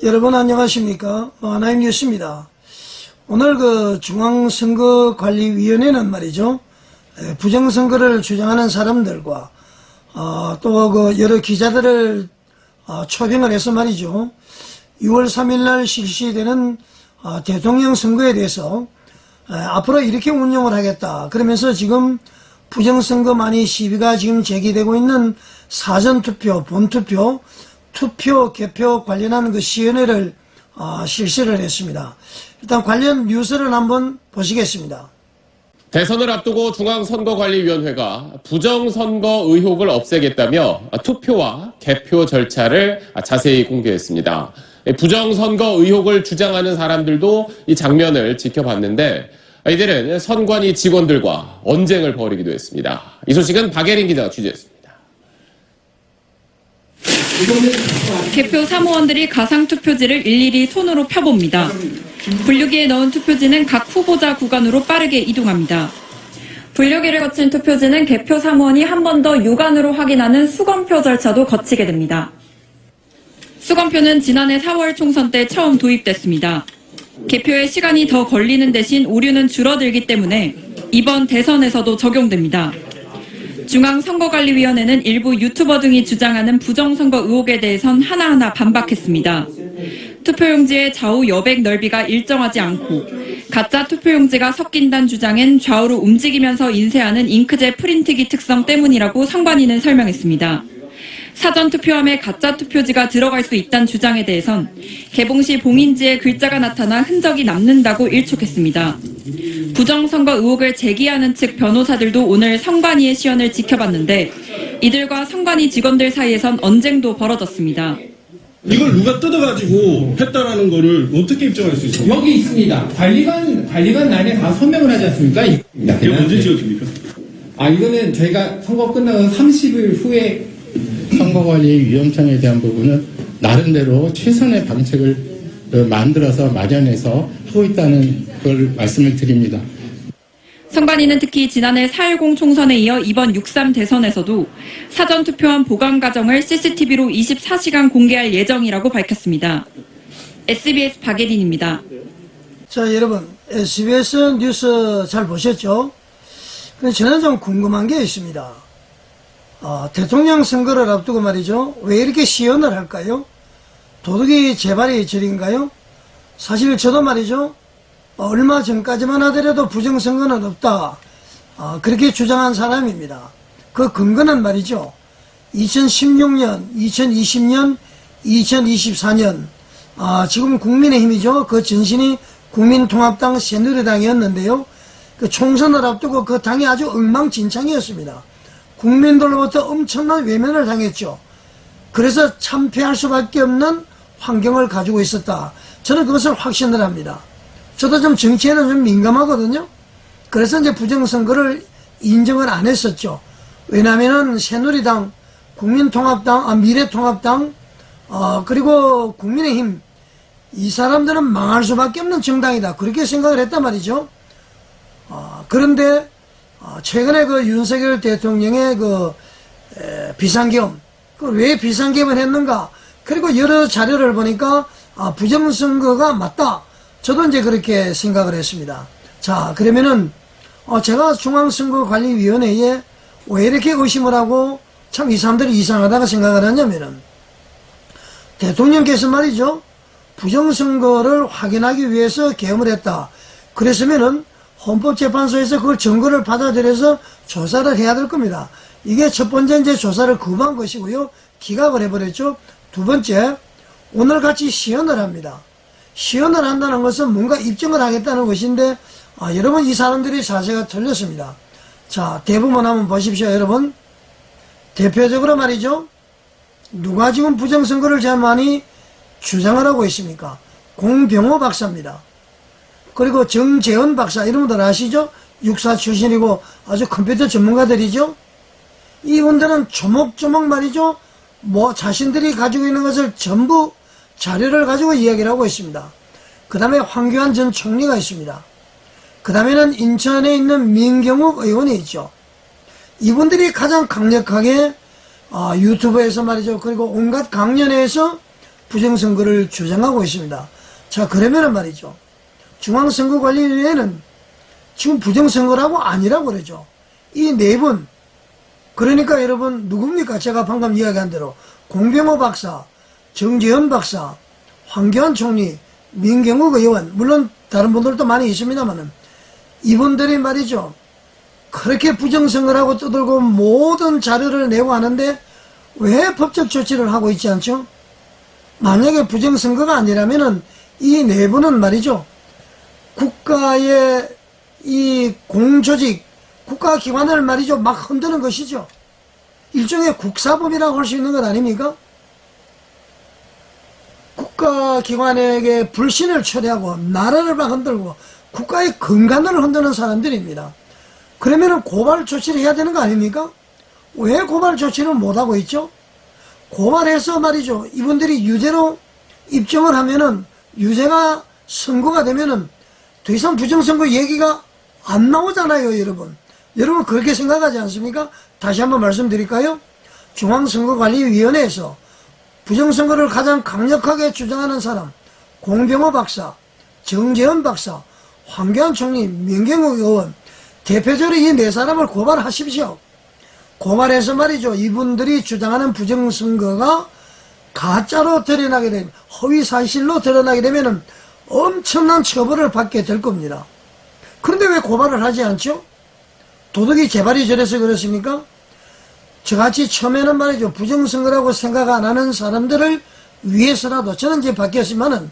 여러분 안녕하십니까? 하나임 뉴스입니다. 오늘 중앙선거관리위원회는 말이죠. 부정선거를 주장하는 사람들과 또 여러 기자들을 초빙을 해서 말이죠. 6월 3일날 실시되는 대통령 선거에 대해서 앞으로 이렇게 운영을 하겠다. 그러면서 지금 부정선거 많이 시비가 지금 제기되고 있는 사전투표, 본투표, 투표, 개표 관련한 시연회를 실시를 했습니다. 일단 관련 뉴스를 한번 보시겠습니다. 대선을 앞두고 중앙선거관리위원회가 부정선거 의혹을 없애겠다며 투표와 개표 절차를 자세히 공개했습니다. 부정선거 의혹을 주장하는 사람들도 이 장면을 지켜봤는데 이들은 선관위 직원들과 언쟁을 벌이기도 했습니다. 이 소식은 박예린 기자가 취재했습니다. 개표 사무원들이 가상투표지를 일일이 손으로 펴봅니다. 분류기에 넣은 투표지는 각 후보자 구간으로 빠르게 이동합니다. 분류기를 거친 투표지는 개표 사무원이 한 번 더 육안으로 확인하는 수검표 절차도 거치게 됩니다. 수검표는 지난해 4월 총선 때 처음 도입됐습니다. 개표에 시간이 더 걸리는 대신 오류는 줄어들기 때문에 이번 대선에서도 적용됩니다. 중앙선거관리위원회는 일부 유튜버 등이 주장하는 부정선거 의혹에 대해선 하나하나 반박했습니다. 투표용지의 좌우 여백 넓이가 일정하지 않고 가짜 투표용지가 섞인다는 주장엔 좌우로 움직이면서 인쇄하는 잉크젯 프린트기 특성 때문이라고 선관위는 설명했습니다. 사전투표함에 가짜 투표지가 들어갈 수 있다는 주장에 대해선 개봉 시 봉인지에 글자가 나타나 흔적이 남는다고 일축했습니다. 부정선거 의혹을 제기하는 측 변호사들도 오늘 선관위의 시연을 지켜봤는데 이들과 선관위 직원들 사이에선 언쟁도 벌어졌습니다. 이걸 누가 뜯어가지고 했다라는 거를 어떻게 입증할 수 있어요? 여기 있습니다. 관리관 라인에 다 설명을 하지 않습니까? 이게 언제 지어집니까? 이거는 저희가 선거 끝나고 30일 후에 선거관리위원장에 대한 부분은 나름대로 최선의 방책을 만들어서 마련해서 하고 있다는 걸 말씀을 드립니다. 선관위는 특히 지난해 4.10 총선에 이어 이번 6.3 대선에서도 사전투표함 보관 과정을 CCTV로 24시간 공개할 예정이라고 밝혔습니다. SBS 박예린입니다. 자, 여러분 SBS 뉴스 잘 보셨죠? 근데 저는 좀 궁금한 게 있습니다. 대통령 선거를 앞두고 말이죠. 왜 이렇게 시연을 할까요? 도둑이 재발의 절인가요? 사실 저도 말이죠. 얼마 전까지만 하더라도 부정선거는 없다. 그렇게 주장한 사람입니다. 그 근거는 말이죠. 2016년, 2020년, 2024년, 지금 국민의힘이죠. 그 전신이 국민통합당 새누리당이었는데요. 그 총선을 앞두고 그 당이 아주 엉망진창이었습니다. 국민들로부터 엄청난 외면을 당했죠. 그래서 참패할 수밖에 없는 환경을 가지고 있었다. 저는 그것을 확신을 합니다. 저도 좀 정치에는 좀 민감하거든요. 그래서 이제 부정선거를 인정을 안 했었죠. 왜냐면은 새누리당, 국민통합당, 미래통합당, 그리고 국민의힘, 이 사람들은 망할 수밖에 없는 정당이다. 그렇게 생각을 했단 말이죠. 그런데 최근에 윤석열 대통령의 비상계엄, 왜 비상계엄을 했는가? 그리고 여러 자료를 보니까 부정선거가 맞다. 저도 이제 그렇게 생각을 했습니다. 자, 그러면은 제가 중앙선거관리위원회에 왜 이렇게 의심을 하고 참 이 사람들이 이상하다고 생각을 하냐면은 대통령께서 말이죠. 부정선거를 확인하기 위해서 계엄을 했다. 그랬으면은 헌법재판소에서 그걸 증거를 받아들여서 조사를 해야 될 겁니다. 이게 첫 번째 이제 조사를 거부한 것이고요. 기각을 해버렸죠. 두 번째, 오늘 같이 시연을 합니다. 시연을 한다는 것은 뭔가 입증을 하겠다는 것인데, 여러분 이 사람들의 자세가 틀렸습니다. 자, 대부분 한번 보십시오, 여러분. 대표적으로 말이죠. 누가 지금 부정선거를 제일 많이 주장을 하고 있습니까? 공병호 박사입니다. 그리고 정재원 박사, 이런 분들 아시죠? 육사 출신이고 아주 컴퓨터 전문가들이죠? 이분들은 조목조목 말이죠? 자신들이 가지고 있는 것을 전부 자료를 가지고 이야기를 하고 있습니다. 그 다음에 황교안 전 총리가 있습니다. 그 다음에는 인천에 있는 민경욱 의원이 있죠. 이분들이 가장 강력하게 유튜브에서 말이죠. 그리고 온갖 강연회에서 부정선거를 주장하고 있습니다. 자, 그러면은 말이죠. 중앙선거관리위원회는 지금 부정선거라고 아니라고 그러죠. 이 네 분, 그러니까 여러분 누굽니까? 제가 방금 이야기한 대로 공병호 박사, 정재현 박사, 황교안 총리, 민경욱 의원, 물론 다른 분들도 많이 있습니다만은 이분들이 말이죠. 그렇게 부정선거라고 떠들고 모든 자료를 내고 하는데 왜 법적 조치를 하고 있지 않죠? 만약에 부정선거가 아니라면은 이 네 분은 말이죠. 국가의 이 공조직, 국가기관을 말이죠. 막 흔드는 것이죠. 일종의 국사범이라고 할 수 있는 것 아닙니까? 국가기관에게 불신을 초래하고 나라를 막 흔들고 국가의 근간을 흔드는 사람들입니다. 그러면은 고발 조치를 해야 되는 거 아닙니까? 왜 고발 조치를 못하고 있죠? 고발해서 말이죠. 이분들이 유죄로 입증을 하면은 유죄가 선고가 되면은 더 이상 부정선거 얘기가 안 나오잖아요, 여러분. 여러분 그렇게 생각하지 않습니까? 다시 한번 말씀드릴까요? 중앙선거관리위원회에서 부정선거를 가장 강력하게 주장하는 사람, 공병호 박사, 정재현 박사, 황교안 총리, 민경욱 의원, 대표적으로 이 네 사람을 고발하십시오. 고발해서 말이죠. 이분들이 주장하는 부정선거가 가짜로 드러나게 되면, 허위사실로 드러나게 되면 엄청난 처벌을 받게 될 겁니다. 그런데 왜 고발을 하지 않죠? 도덕이 재발이 저래서 그렇습니까? 저같이 처음에는 말이죠. 부정선거라고 생각 안 하는 사람들을 위해서라도, 저는 이제 바뀌었지만은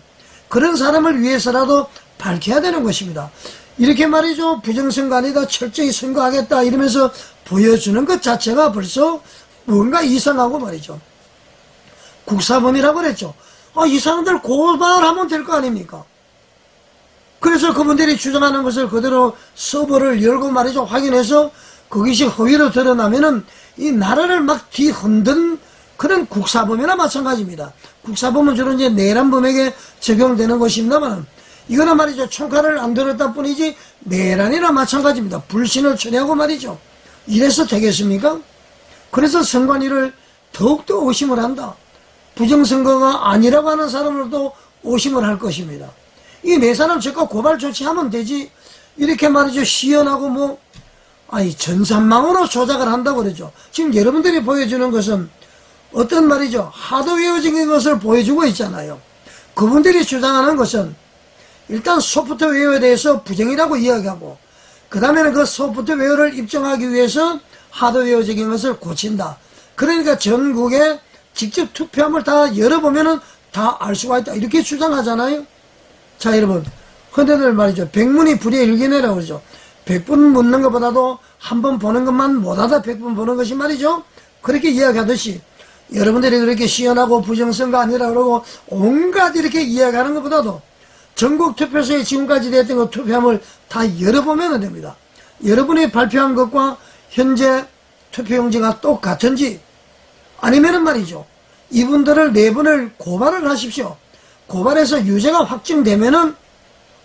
그런 사람을 위해서라도 밝혀야 되는 것입니다. 이렇게 말이죠. 부정선거 아니다, 철저히 선거하겠다 이러면서 보여주는 것 자체가 벌써 뭔가 이상하고 말이죠. 국사범이라고 그랬죠. 이 사람들 고발하면 될 거 아닙니까? 그래서 그분들이 주장하는 것을 그대로 서버를 열고 말이죠. 확인해서 그것이 허위로 드러나면은 이 나라를 막 뒤흔든 그런 국사범이나 마찬가지입니다. 국사범은 주로 이제 내란범에게 적용되는 것입니다만 이거는 말이죠. 총칼을 안 들었다 뿐이지 내란이나 마찬가지입니다. 불신을 초래하고 말이죠. 이래서 되겠습니까? 그래서 선관위를 더욱더 의심을 한다. 부정선거가 아니라고 하는 사람들도 의심을 할 것입니다. 이 네 사람 적과 고발 조치하면 되지. 이렇게 말이죠. 시연하고 전산망으로 조작을 한다고 그러죠. 지금 여러분들이 보여주는 것은 어떤 말이죠. 하드웨어적인 것을 보여주고 있잖아요. 그분들이 주장하는 것은 일단 소프트웨어에 대해서 부정이라고 이야기하고 그 다음에는 그 소프트웨어를 입증하기 위해서 하드웨어적인 것을 고친다. 그러니까 전국에 직접 투표함을 다 열어보면은 다 알 수가 있다. 이렇게 주장하잖아요. 자, 여러분. 흔히들 말이죠. 백문이 불여일견이라고 그러죠. 100번 묻는 것보다도 한 번 보는 것만 못하다 100번 보는 것이 말이죠. 그렇게 이야기하듯이 여러분들이 그렇게 시연하고 부정선거 아니라 그러고 온갖 이렇게 이야기하는 것보다도 전국 투표소에 지금까지 됐던 그 투표함을 다 열어보면 됩니다. 여러분이 발표한 것과 현재 투표용지가 똑같은지 아니면은 말이죠. 이분들을 네 분을 고발을 하십시오. 고발해서 유죄가 확정되면은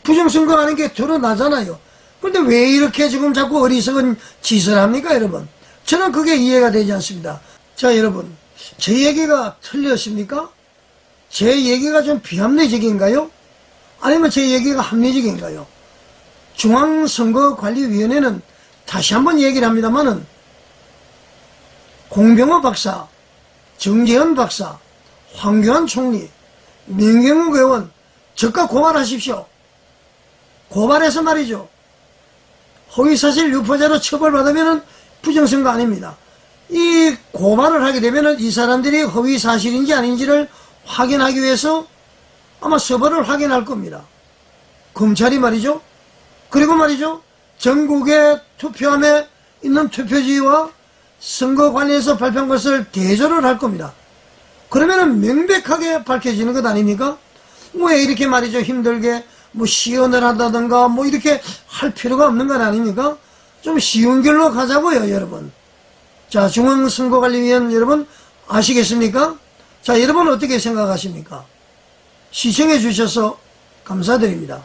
부정선거 하는 게 드러나잖아요. 그런데 왜 이렇게 지금 자꾸 어리석은 짓을 합니까, 여러분? 저는 그게 이해가 되지 않습니다. 자, 여러분. 제 얘기가 틀렸습니까? 제 얘기가 좀 비합리적인가요? 아니면 제 얘기가 합리적인가요? 중앙선거관리위원회는 다시 한번 얘기를 합니다만은 공병호 박사, 정재현 박사, 황교안 총리, 민경욱 의원 적극 고발하십시오. 고발해서 말이죠. 허위사실 유포자로 처벌받으면 부정선거 아닙니다. 이 고발을 하게 되면 이 사람들이 허위사실인지 아닌지를 확인하기 위해서 아마 서버를 확인할 겁니다. 검찰이 말이죠. 그리고 말이죠. 전국의 투표함에 있는 투표지와 선거관리에서 발표한 것을 대조를 할 겁니다. 그러면은 명백하게 밝혀지는 것 아닙니까? 왜 이렇게 말이죠. 힘들게 시연을 한다든가 이렇게 할 필요가 없는 건 아닙니까? 좀 쉬운 길로 가자고요, 여러분. 자, 중앙선거관리위원 여러분 아시겠습니까? 자, 여러분 어떻게 생각하십니까? 시청해 주셔서 감사드립니다.